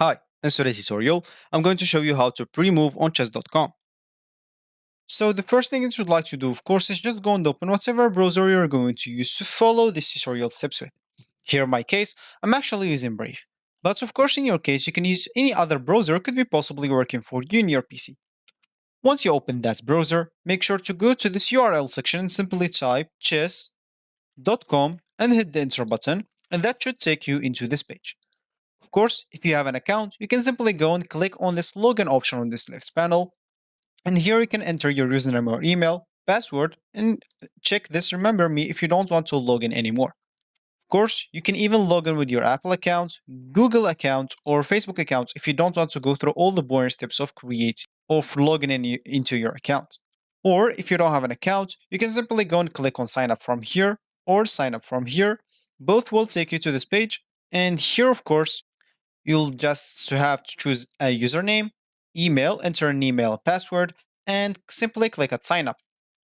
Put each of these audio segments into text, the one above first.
Hi, in today's tutorial, I'm going to show you how to pre-move on chess.com. So the first thing that you'd like to do, of course, is just go and open whatever browser you're going to use to follow this tutorial steps with. Here in my case, I'm actually using Brave. But of course, in your case, you can use any other browser could be possibly working for you in your PC. Once you open that browser, make sure to go to this URL section and simply type chess.com and hit the enter button, and that should take you into this page. Of course, if you have an account, you can simply go and click on this login option on this left panel. And here you can enter your username or email, password, and check this remember me if you don't want to log in anymore. Of course, you can even log in with your Apple account, Google account, or Facebook account if you don't want to go through all the boring steps of creating or logging into your account. Or if you don't have an account, you can simply go and click on sign up from here or sign up from here. Both will take you to this page. And here, of course, you'll just have to choose a username, email, enter an email password, and simply click at sign up.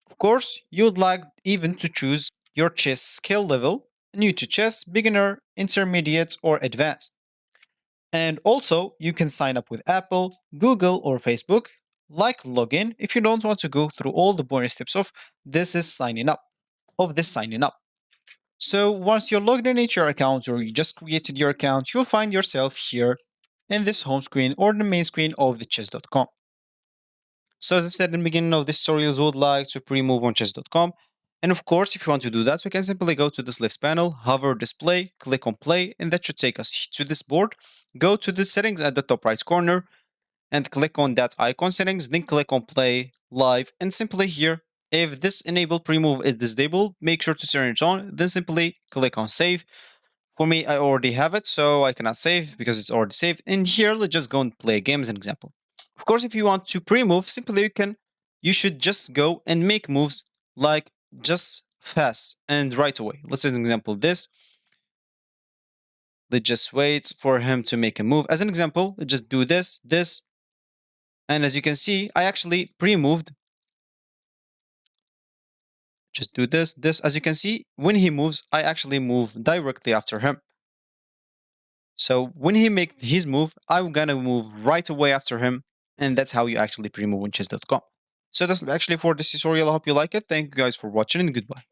Of course, you'd like even to choose your chess skill level, new to chess, beginner, intermediate, or advanced. And also, you can sign up with Apple, Google, or Facebook, like login if you don't want to go through all the boring steps of this signing up. So once you're logged in into your account or you just created your account, you'll find yourself here in this home screen or the main screen of the chess.com. So as I said in the beginning of this tutorial, we would like to pre-move on chess.com. And of course, if you want to do that, we can simply go to this left panel, hover display, click on play, and that should take us to this board. Go to the settings at the top right corner and click on that icon settings, then click on play live, and simply here, if this enable pre-move is disabled, make sure to turn it on, then simply click on save. For me, I already have it, so I cannot save because it's already saved. And here, let's just go and play a game as an example. Of course, if you want to pre-move, simply you should just go and make moves like just fast and right away. Let's say an example this. Let's just wait for him to make a move. As an example, let's just do this, and as you can see, I actually pre-moved. Just do this. As you can see, when he moves, I actually move directly after him. So when he makes his move, I'm gonna move right away after him. And that's how you actually pre-move on chess.com. So that's actually for this tutorial. I hope you like it. Thank you guys for watching and goodbye.